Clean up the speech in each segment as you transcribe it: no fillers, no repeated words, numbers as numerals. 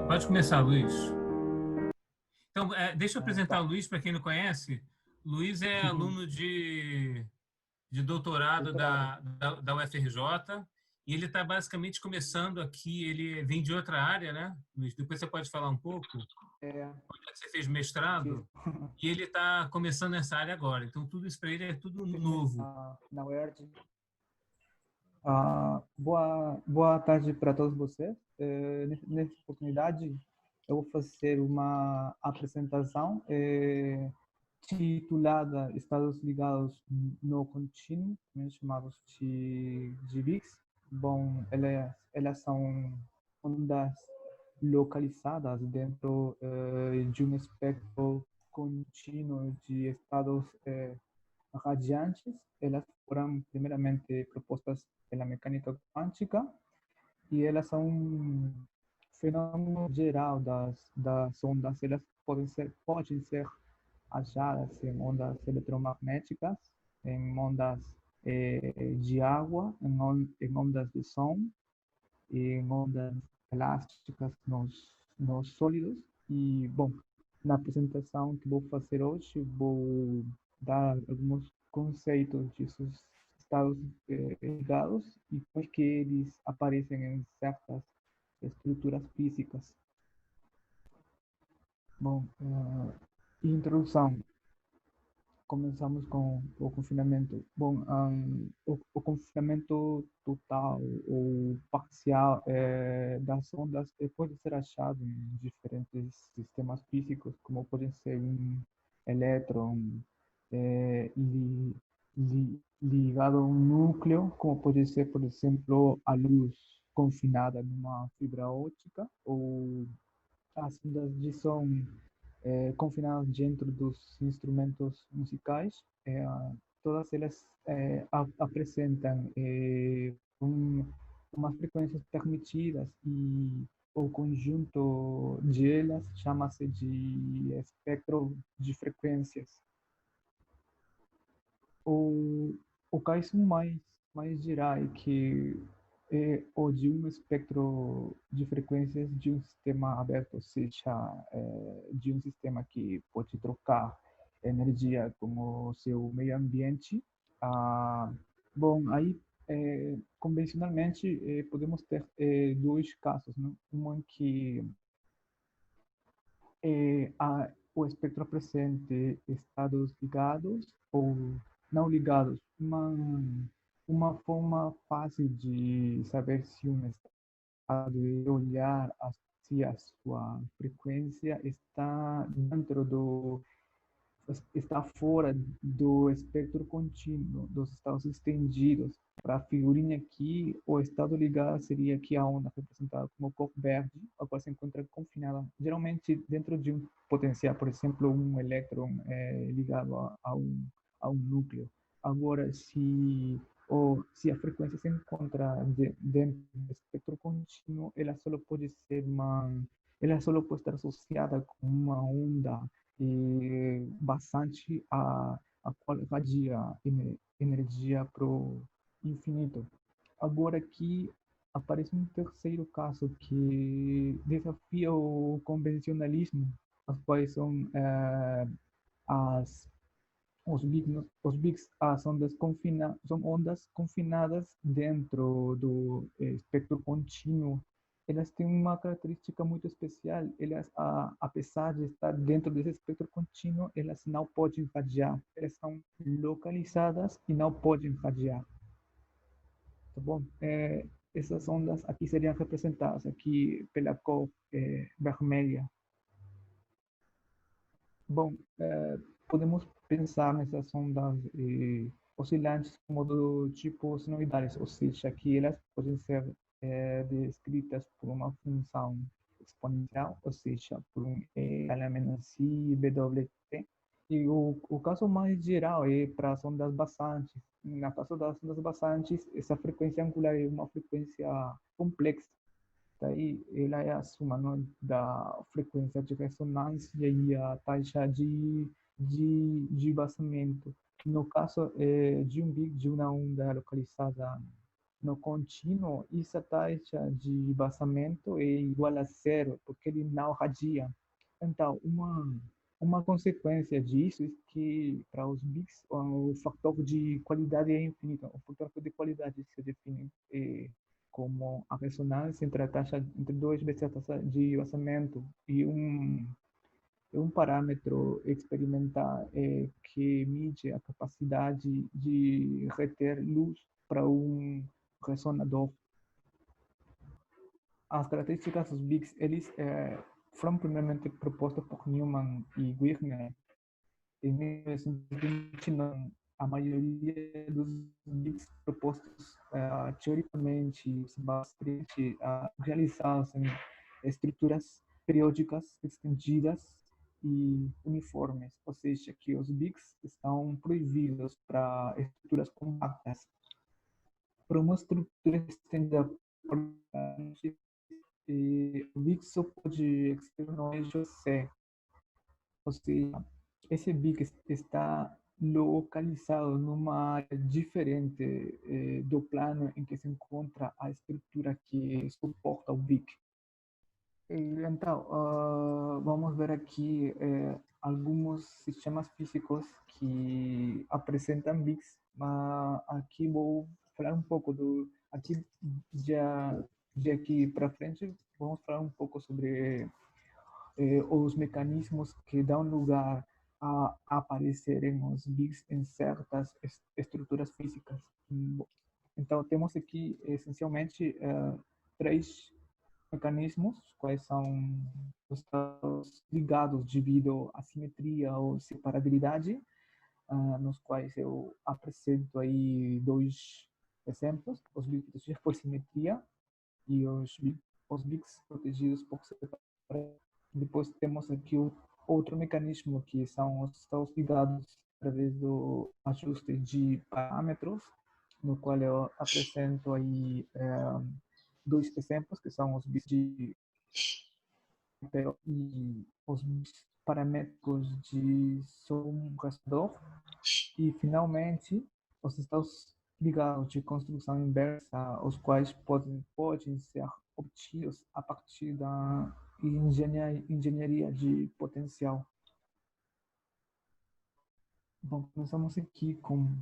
Pode começar, Luiz. Então, deixa eu apresentar Tá. o Luiz para quem não conhece. Luiz é aluno de doutorado Doutorado. da UFRJ e ele está basicamente começando aqui. Ele vem de outra área, né, Luiz? Depois você pode falar um pouco. É, Onde é que você fez fiz, mestrado? E ele está começando nessa área agora. Então, tudo isso para ele é tudo fiz novo. na UERJ. Boa tarde para todos vocês. Nessa oportunidade, eu vou fazer uma apresentação titulada Estados Ligados no Contínuo, também chamados de BICs. Bom, elas são ondas localizadas dentro de um espectro contínuo de estados radiantes. Elas foram primeiramente propostas pela mecânica quântica e elas são um fenômeno geral das ondas. Elas podem ser achadas em ondas eletromagnéticas, em ondas de água, em ondas de som, em ondas elásticas nos sólidos. E, bom, na apresentação que vou fazer hoje, vou dar alguns conceitos desses estados ligados e por que eles aparecem em certas estruturas físicas. Bom, introdução. Começamos com o confinamento. Bom, o confinamento total ou parcial das ondas pode ser achado em diferentes sistemas físicos, como pode ser um elétron ligado a um núcleo, como pode ser, por exemplo, a luz confinada numa fibra óptica, ou as ondas de som confinadas dentro dos instrumentos musicais. Todas elas apresentam umas frequências permitidas e o conjunto de elas chama-se de espectro de frequências. O caso mais geral é que ou de um espectro de frequências de um sistema aberto, ou seja, de um sistema que pode trocar energia com o seu meio ambiente. Bom, aí convencionalmente podemos ter dois casos, né? Um em que o espectro apresente estados ligados ou não ligados. Uma forma fácil de saber se um estado é olhar se a sua frequência está fora do espectro contínuo dos estados estendidos. Para a figurinha aqui, o estado ligado seria aqui a onda representada como cor verde, a qual se encontra confinada, geralmente dentro de um potencial, por exemplo, um elétron ligado a um núcleo. Agora, se a frequência se encontra dentro do espectro contínuo, ela só pode estar associada com uma onda bastante a qual irradia energia para o infinito. Agora aqui aparece um terceiro caso que desafia o convencionalismo, as quais são as as ondas são ondas confinadas dentro do espectro contínuo. Elas têm uma característica muito especial. Elas, apesar de estar dentro desse espectro contínuo, elas não podem radiar. Elas são localizadas e não podem radiar. Tá bom? Essas ondas aqui seriam representadas aqui pela cor vermelha. Bom, podemos pensar nessas ondas oscilantes como do tipo senoidais, ou seja, que elas podem ser descritas por uma função exponencial, ou seja, por um e-wt. E o caso mais geral é para as ondas basantes. No caso das ondas basantes, essa frequência angular é uma frequência complexa. Daí ela é a soma, não, da frequência de ressonância e a taxa de vazamento. No caso de um big de uma onda localizada No contínuo, essa taxa de vazamento é igual a zero, porque ele não radia. Então, uma consequência disso é que, para os bits, o fator de qualidade é infinito. O fator de qualidade se define como a ressonância entre a taxa, entre duas vezes a taxa de vazamento e um parâmetro experimental que mede a capacidade de reter luz para um ressonador. As características dos BICs, eles foram primeiramente propostas por Newman e Wigner em 1929. A maioria dos BICs propostos teoricamente bastante realizados em estruturas periódicas estendidas e uniformes, ou seja, que os BICs estão proibidos para estruturas compactas. Para uma estrutura estendida por o BIC só pode existir no eixo C, ou seja, esse BIC está localizado numa área diferente do plano em que se encontra a estrutura que suporta o BIC. Então, vamos ver aqui alguns sistemas físicos que apresentam BICs. Aqui vou falar um pouco aqui já de aqui para frente vamos falar um pouco sobre os mecanismos que dão lugar a aparecerem os BICs em certas estruturas físicas. Então temos aqui essencialmente três mecanismos, quais são os estados ligados devido à simetria ou separabilidade, nos quais eu apresento aí dois exemplos, os BICs por simetria e os BICs protegidos por separação. Depois temos aqui outro mecanismo que são os estados ligados através do ajuste de parâmetros, no qual eu apresento aí dois exemplos, que são os bits de e os bits paramétricos de som rastreador. E, finalmente, os estados ligados de construção inversa, os quais podem ser obtidos a partir da engenharia de potencial. Bom, começamos aqui com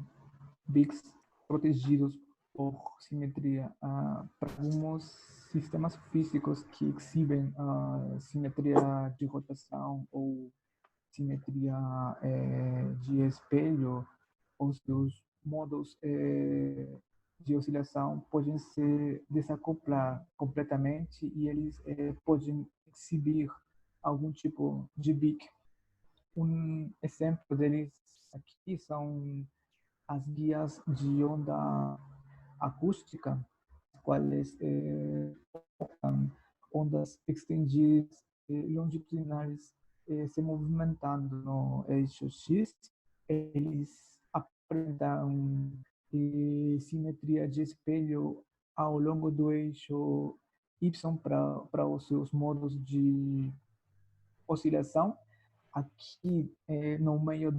BICs protegidos por simetria para alguns sistemas físicos que exibem simetria de rotação ou simetria de espelho. Os seus modos de oscilação podem se desacoplar completamente e eles podem exibir algum tipo de BIC. Um exemplo deles aqui são as guias de onda acústica, as quais ondas extendidas longitudinais se movimentando no eixo X. Eles apresentam simetria de espelho ao longo do eixo Y para os seus modos de oscilação. Aqui no meio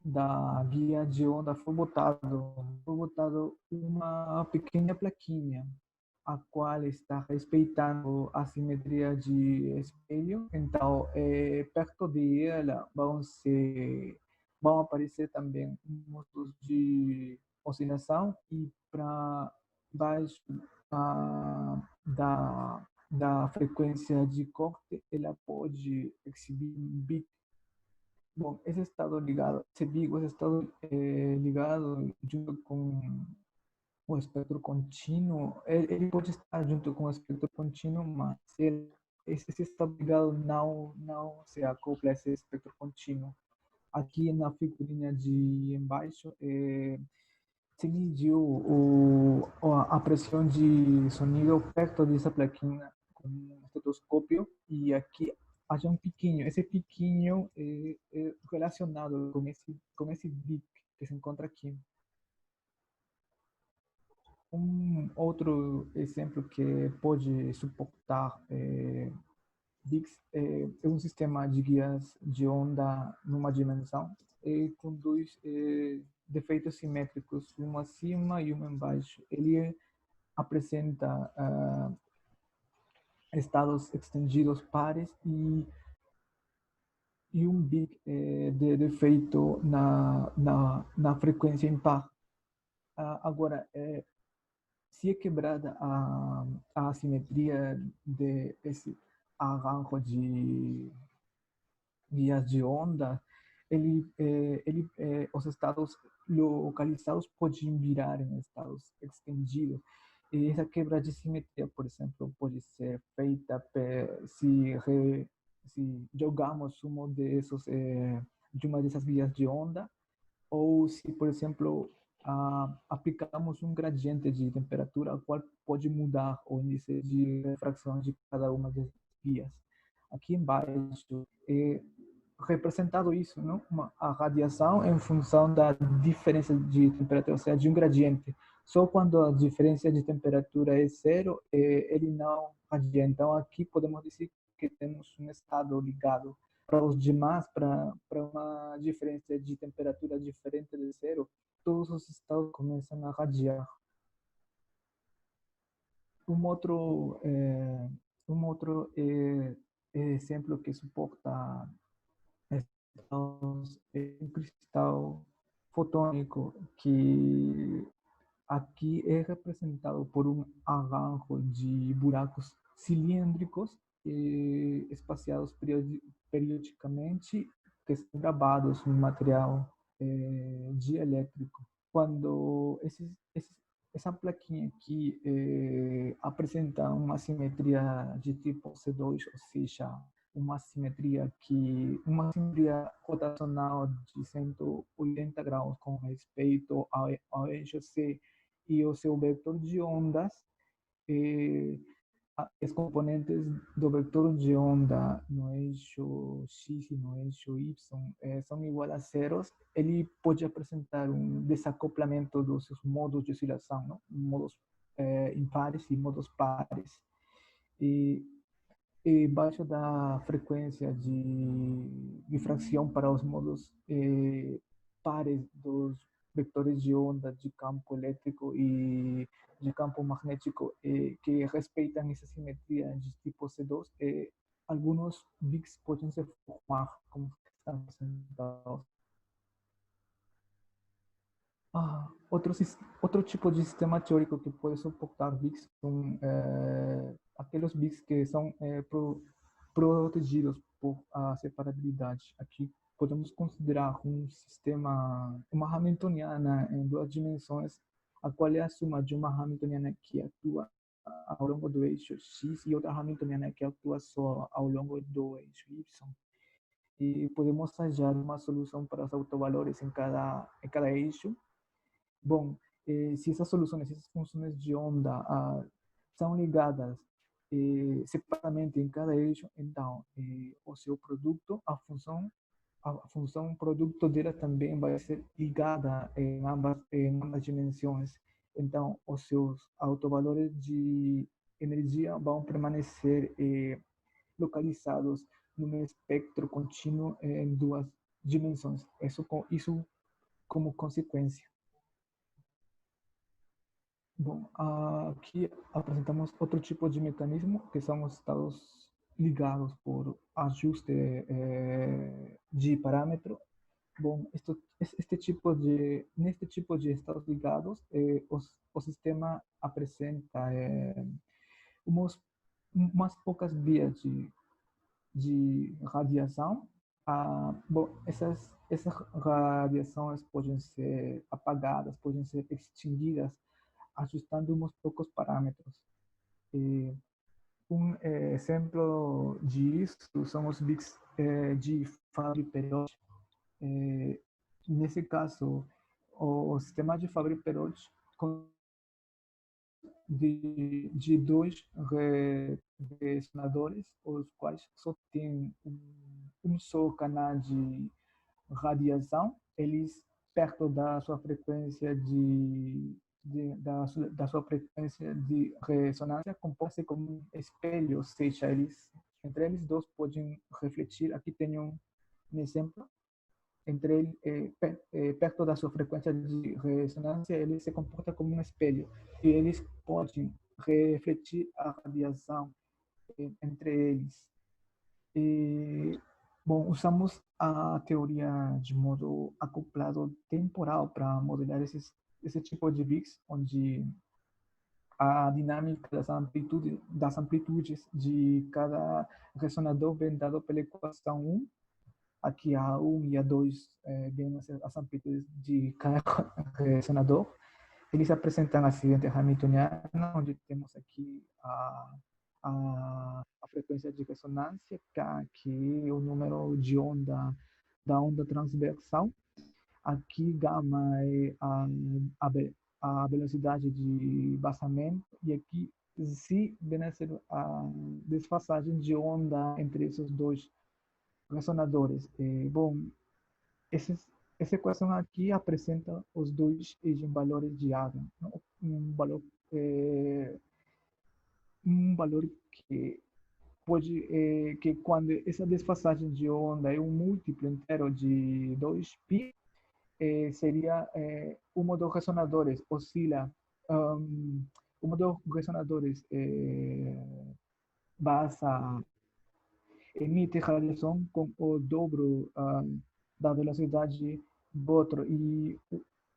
da guia de onda foi botado uma pequena plaquinha, a qual está respeitando a simetria de espelho. Então, perto dela vão aparecer também modos de oscilação, e para baixo da frequência de corte, ela pode exibir um bit. Bom, esse BIC, esse estado ligado junto com o espectro contínuo, ele pode estar junto com o espectro contínuo, mas esse estado ligado não se acopla a esse espectro contínuo. Aqui na figurinha de embaixo, se mediu a pressão de sonido perto dessa plaquinha com um estetoscópio, e aqui haja um piquinho. Esse piquinho é relacionado com esse BIC que se encontra aqui. Um outro exemplo que pode suportar BICs é um sistema de guias de onda numa dimensão com dois defeitos simétricos, um acima e um embaixo. Ele apresenta estados estendidos pares e um bit de defeito na frequência impar. Agora, se é quebrada a assimetria desse arranjo de guias de onda, os estados localizados podem virar em estados estendidos. E essa quebra de simetria, por exemplo, pode ser feita se jogamos de uma dessas vias de onda, ou se, por exemplo, aplicamos um gradiente de temperatura, o qual pode mudar o índice de refração de cada uma das vias. Aqui embaixo é representado isso, não? A radiação em função da diferença de temperatura, ou seja, de um gradiente. Só quando a diferença de temperatura é zero, ele não radia. Então, aqui podemos dizer que temos um estado ligado. Para os demais, para uma diferença de temperatura diferente de zero, todos os estados começam a radiar. Um outro, exemplo que suporta um cristal fotônico que aqui é representado por um arranjo de buracos cilíndricos espaciados periodicamente, que são gravados no material dielétrico. Quando essa plaquinha aqui apresenta uma simetria de tipo C2, ou seja, uma simetria rotacional de 180 graus com respeito ao eixo C e o seu vetor de ondas, os componentes do vetor de onda no eixo X e no eixo Y são iguais a zeros, ele pode apresentar um desacoplamento dos seus modos de oscilação, não? Modos impares e modos pares. E baixo da frequência de difração para os modos pares dos vetores de onda de campo elétrico e de campo magnético que respeitam essa simetria de tipo C2, alguns BICs podem se formar como estão representados. Outro tipo de sistema teórico que pode suportar BICs são aqueles BICs que são protegidos por a separabilidade. Aqui podemos considerar um sistema, uma Hamiltoniana em duas dimensões, a qual é a soma de uma Hamiltoniana que atua ao longo do eixo X e outra Hamiltoniana que atua só ao longo do eixo Y. E podemos achar uma solução para os autovalores em cada eixo. Bom, se essas soluções, essas funções de onda são ligadas separadamente em cada eixo, então o seu produto, a função produto dela também vai ser ligada em ambas dimensões. Então, os seus autovalores de energia vão permanecer localizados num espectro contínuo em duas dimensões. Isso como consequência. Bom, aqui apresentamos outro tipo de mecanismo, que são os estados ligados por ajuste de parâmetro. Bom, neste tipo de estados ligados, o sistema apresenta umas poucas vias de radiação. Bom, essas radiações podem ser apagadas, podem ser extinguidas ajustando uns poucos parâmetros. Um exemplo disso são os BICs de Fabry-Perot. Nesse caso, o sistema de Fabry-Perot de dois ressonadores, os quais só têm um só canal de radiação, eles perto da sua frequência da sua frequência de ressonância compõe-se como um espelho, ou seja, entre eles dois podem refletir. Aqui tem um exemplo perto da sua frequência de ressonância, ele se comporta como um espelho e eles podem refletir a radiação entre eles. E, bom, usamos a teoria de modo acoplado temporal para modelar esse tipo de VIX, onde a dinâmica das amplitudes de cada ressonador vem dado pela equação 1. Aqui a 1 e a 2 vêm as amplitudes de cada ressonador. Eles apresentam acidente hamiltoniano, onde temos aqui a frequência de ressonância, que é o número de onda da onda transversal. Aqui gama é a velocidade de vazamento e aqui Z vem a ser a desfasagem de onda entre esses dois ressonadores. Bom, essa equação aqui apresenta os dois eigenvalores de água. Um valor, um valor que pode, que quando essa desfasagem de onda é um múltiplo inteiro de 2π, seria um dos ressonadores oscila, um dos ressonadores basa, emite radiação com o dobro da velocidade do outro, e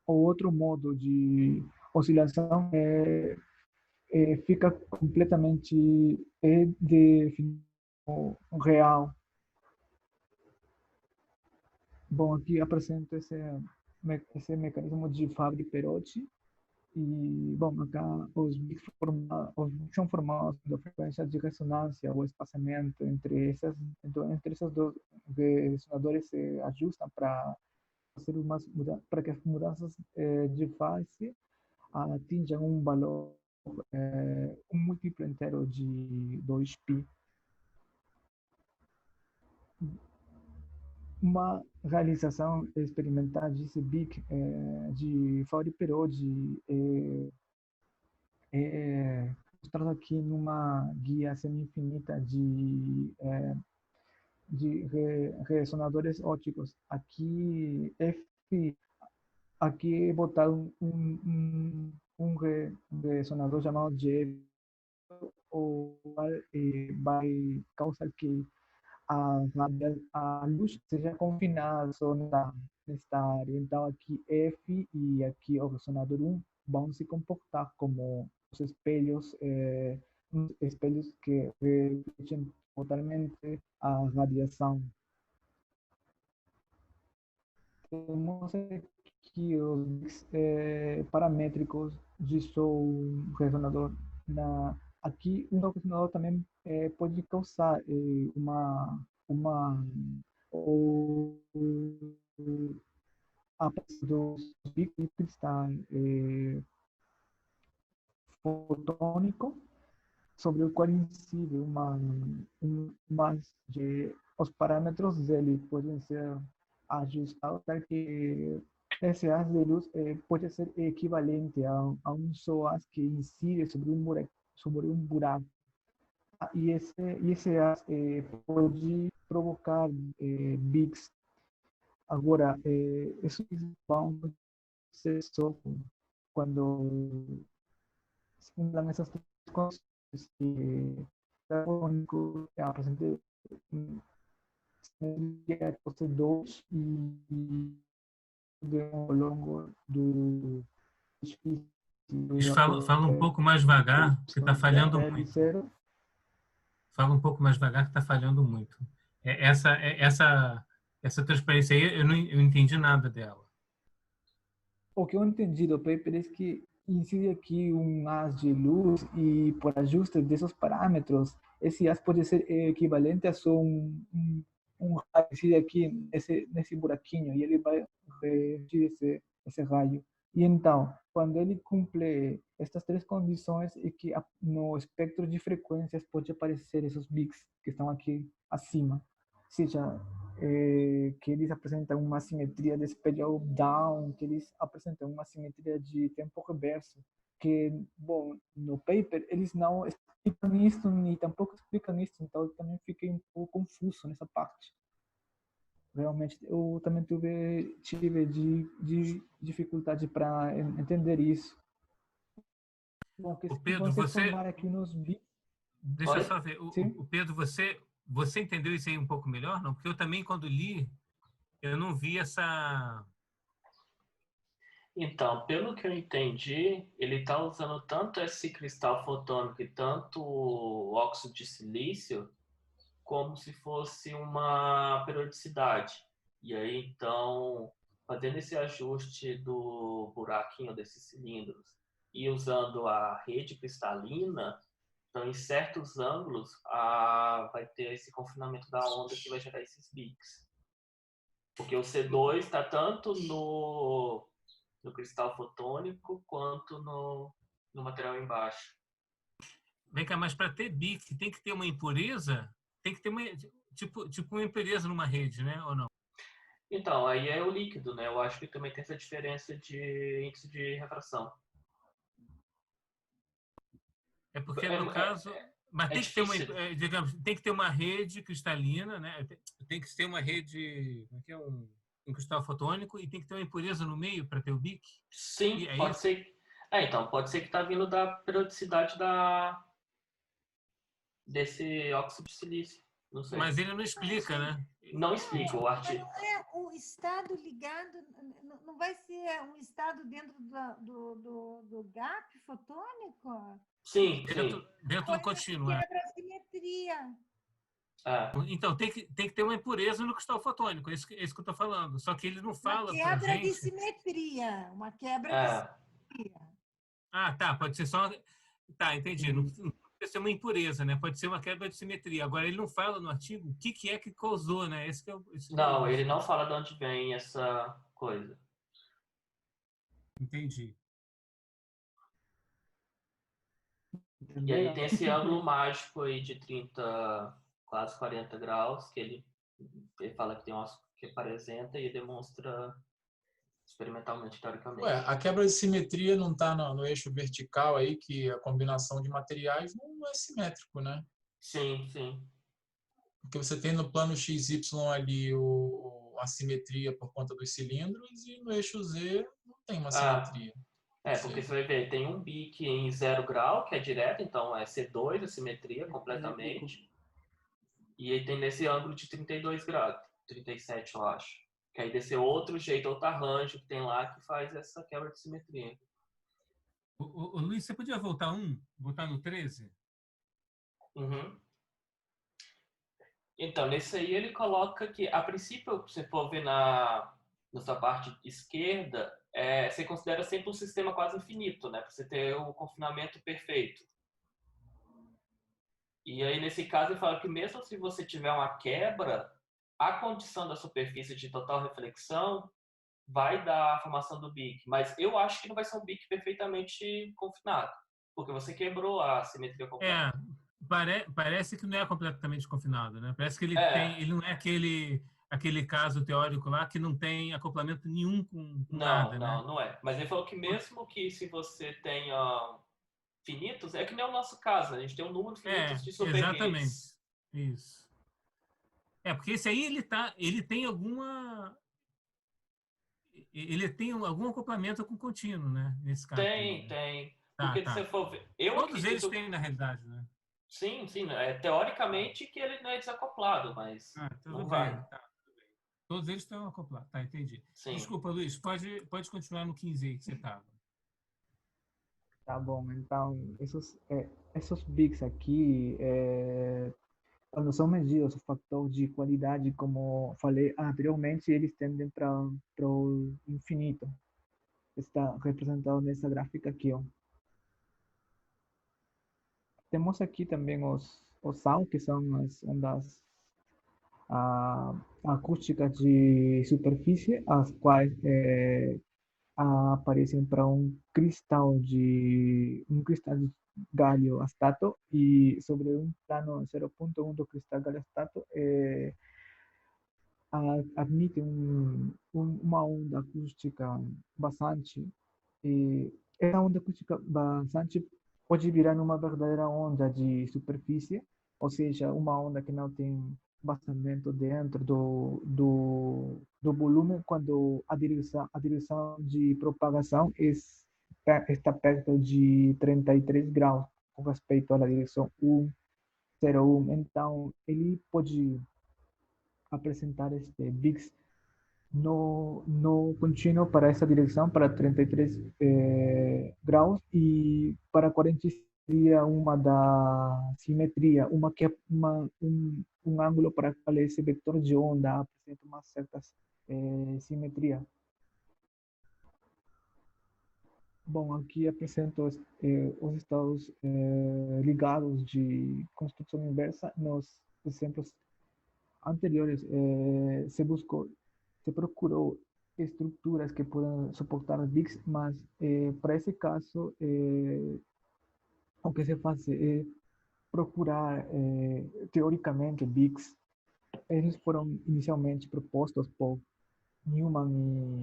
o outro modo de oscilação fica completamente definido real. Bom, aqui apresento esse mecanismo de Fabry-Perot. E, bom, acá os bits são formados da frequência de ressonância, o espaçamento entre esses dois ressonadores se ajustam para que as mudanças de fase atinjam um valor, um múltiplo inteiro de 2π. Uma realização experimental de CBIC de Fabry-Perot é mostrado aqui numa guia semi-infinita de ressonadores ópticos. Aqui é botado um ressonador chamado J, o qual vai causar que a luz seja confinada só nesta área. Então, aqui F e aqui o ressonador 1 vão se comportar como os espelhos, espelhos que refletem totalmente a radiação. Temos aqui os paramétricos de seu ressonador. Aqui, um ressonador também pode causar a parte dos bits está fotônico, sobre o qual incide os parâmetros dele podem ser ajustados para que esse haz de luz pode ser equivalente a um só haz que incide sobre um buraco. E esse haz pode provocar bits. Agora, isso vão ser só quando se cumpram essas três condições que carbônico apresenta CO2 e ao longo do edifício. Fala um pouco mais devagar, que está falhando muito. Fala um pouco mais devagar, que está falhando muito. Essa transparência aí, eu não entendi nada dela. O que eu entendi do paper é que incide aqui um haz de luz e por ajuste desses parâmetros, esse haz pode ser equivalente a só um raio que incide aqui nesse buraquinho e ele vai refletir esse raio. E então, quando ele cumpre estas três condições, é que no espectro de frequências pode aparecer esses bics que estão aqui acima. Ou seja, que eles apresentam uma simetria de espelho down, que eles apresentam uma simetria de tempo reverso, que, bom, no paper eles não explicam isso, nem tampouco explicam isso, então eu também fiquei um pouco confuso nessa parte. Realmente, eu também tive de dificuldade para entender isso. Bom, que O se Pedro, você você, somar aqui nos bits, deixa eu Oi? só ver, sim? o Pedro, você entendeu isso aí um pouco melhor, não? Porque eu também, quando li, eu não vi essa... Então, pelo que eu entendi, ele está usando tanto esse cristal fotônico e tanto o óxido de silício como se fosse uma periodicidade. E aí, então, fazendo esse ajuste do buraquinho desses cilindros e usando a rede cristalina, então, em certos ângulos, vai ter esse confinamento da onda que vai gerar esses bics. Porque o C2 está tanto no cristal fotônico quanto no material embaixo. Vem cá, mas para ter BIC tem que ter uma impureza? Tem que ter uma, tipo uma impureza numa rede, né? Ou não? Então, aí é o líquido, né? Eu acho que também tem essa diferença de índice de refração. É porque, É, no caso... Mas é tem que ter uma, difícil. digamos, tem que ter uma rede cristalina, né? Tem que ter uma rede, como é que é? Um cristal fotônico e tem que ter uma impureza no meio para ter o BIC? E Sim, é pode isso? ser. Então, pode ser que está vindo da periodicidade desse óxido de silício. Não sei. Mas ele não explica, né? Não explica o Mas artigo. não é o estado ligado, não vai ser um estado dentro do gap fotônico? Sim, sim. Dentro do contínuo, é. Quebra a simetria. É, Então, tem que ter uma impureza no cristal fotônico, é isso que eu estou falando. Só que ele não Uma fala para quebra de gente. simetria. Uma quebra de é. simetria. Ah, tá, pode ser só. Tá, entendi. Não pode ser uma impureza, né? Pode ser uma quebra de simetria. Agora, ele não fala no artigo o que é que causou, né? Esse que é Não, ele não fala de onde vem essa coisa. Entendi. E aí Entenderam? tem esse ângulo mágico aí de 30, quase 40 graus, que ele fala que tem umas que apresenta e demonstra experimentalmente, teoricamente. Ué, a quebra de simetria não está no eixo vertical aí, que a combinação de materiais não é simétrico, né? Sim, sim. Porque você tem no plano XY ali a simetria por conta dos cilindros e no eixo Z não tem uma simetria. Porque você vai ver, tem um bique em 0 grau, que é direto, então é C2, a simetria completamente. E aí tem nesse ângulo de 32 graus, 37 eu acho. Que aí desse outro jeito, outro arranjo que tem lá que faz essa quebra de simetria. Ô, Luiz, você podia voltar no 13? Uhum. Então, nesse aí ele coloca que, a princípio, se você for ver nessa parte esquerda, você considera sempre um sistema quase infinito, né? Para você ter o confinamento perfeito. E aí, nesse caso, ele fala que mesmo se você tiver uma quebra, a condição da superfície de total reflexão vai dar a formação do bique. Mas eu acho que não vai ser um bique perfeitamente confinado, porque você quebrou a simetria completa. Parece que não é completamente confinado, né? Parece que É, ele não é aquele caso teórico lá que não tem acoplamento nenhum com nada, né? não é. Mas ele falou que mesmo que se você tenha finitos, é que nem o nosso caso, a gente tem um número finito de Exatamente. superredes. Isso. Porque esse aí ele tem algum acoplamento com contínuo, né? Nesse caso. Tem. Tá, Porque se tá. você for ver, eu Todos eles acredito. têm, na realidade, né? Sim, teoricamente que ele não é desacoplado, mas Tudo não bem. vai. Tá, tudo bem. Todos eles estão acoplados. Tá, entendi. Sim. Desculpa, Luiz, pode continuar no 15 aí que você estava. Tá bom, então, esses bics aqui, quando são medidos o fator de qualidade, como falei anteriormente, eles tendem para o infinito. Está representado nessa gráfica aqui, ó. Temos aqui também os SAO, que são as ondas acústicas de superfície, as quais aparecem para um cristal de galho astato e sobre um plano 0,1 do cristal galho astato admite uma onda acústica bastante e essa onda acústica bastante pode virar uma verdadeira onda de superfície, ou seja, uma onda que não tem vazamento dentro do volume quando a direção de propagação está perto de 33 graus com respeito à direção 101. Então, ele pode apresentar este VIX no contínuo para essa direção, para 33 graus, e para 40 seria uma da simetria, um ângulo para qual esse vetor de onda apresenta uma certa simetria. Bom, aqui apresento os estados ligados de construção inversa. Nos exemplos anteriores, se procurou estruturas que podem suportar VIX, mas para esse caso, o que se faz é procurar, teoricamente, VIX. Eles foram inicialmente propostos por Newman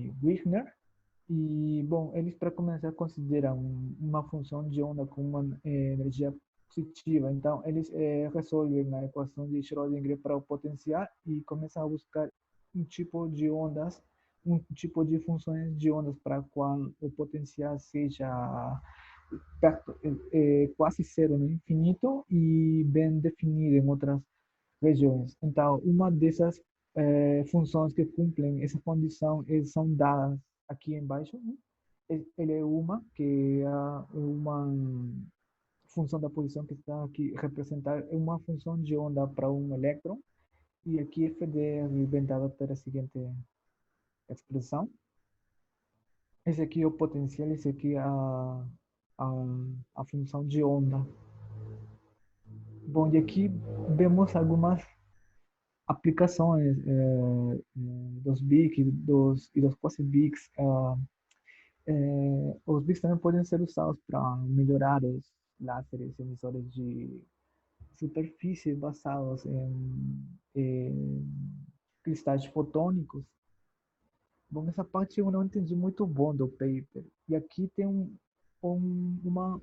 e Wigner. E, bom, eles, para começar, consideram uma função de onda com uma energia positiva. Então, eles resolvem a equação de Schrödinger para o potencial e começam a buscar um tipo de ondas, um tipo de funções de ondas para qual o potencial seja perto, quase zero no infinito e bem definido em outras regiões. Então, uma dessas funções que cumprem essa condição são dadas aqui embaixo. Ele é uma, que é uma função da posição que está aqui representada, é uma função de onda para um elétron, e aqui FDR vem dada pela seguinte expressão. Esse aqui é o potencial, esse aqui é a função de onda. Bom, e aqui vemos algumas aplicações dos BIC e dos quasi-BICs. Os BICs também podem ser usados para melhorar os láseres emissores de superfície basados em cristais fotônicos. Bom, essa parte eu não entendi muito bom do paper. E aqui tem uma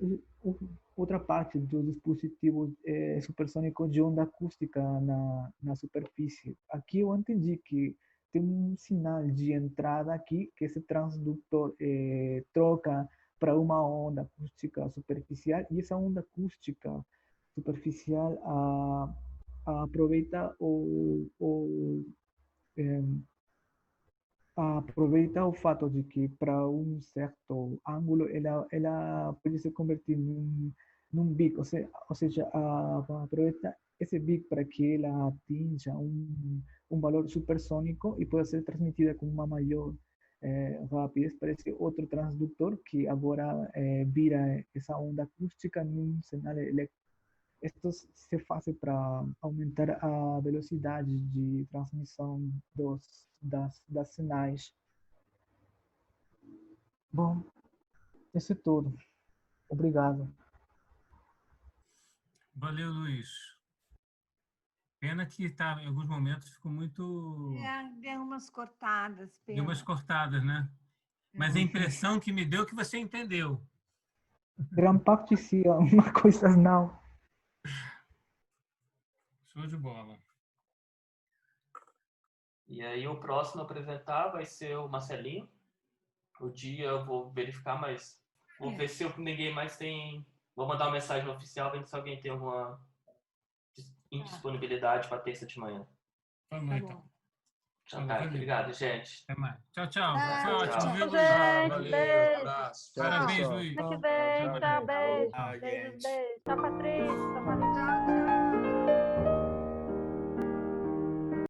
outra parte do dispositivo supersônico de onda acústica na superfície. Aqui eu entendi que tem um sinal de entrada aqui, que esse transdutor troca para uma onda acústica superficial, e essa onda acústica superficial aproveita aproveita o fato de que para um certo ângulo ela pode se convertir num bico, ou seja, aproveita esse bico para que ela atinja um valor supersônico e possa ser transmitida com uma maior rapidez para esse outro transdutor, que agora vira essa onda acústica num sinal elétrico. Isto se faz para aumentar a velocidade de transmissão das sinais. Bom, isso é tudo. Obrigado. Valeu, Luiz. Pena que tá, em alguns momentos ficou muito... Deu umas cortadas. Deu umas cortadas, né? Mas a impressão que me deu é que você entendeu. Gran parte sim, uma coisa não. Show de bola. E aí o próximo a apresentar vai ser o Marcelinho. O dia eu vou verificar, mas vou ver se ninguém mais tem... Vou mandar uma mensagem oficial, vendo se alguém tem alguma indisponibilidade para terça de manhã. Vamos lá, então. Tá, obrigado, gente. Até mais. Tchau, tchau. Foi ótimo, viu, Luiz? Valeu, abraço. Parabéns, Luiz. Beijo, tchau, beijo. Beijo. Tchau, Patrícia. Tchau, Maria.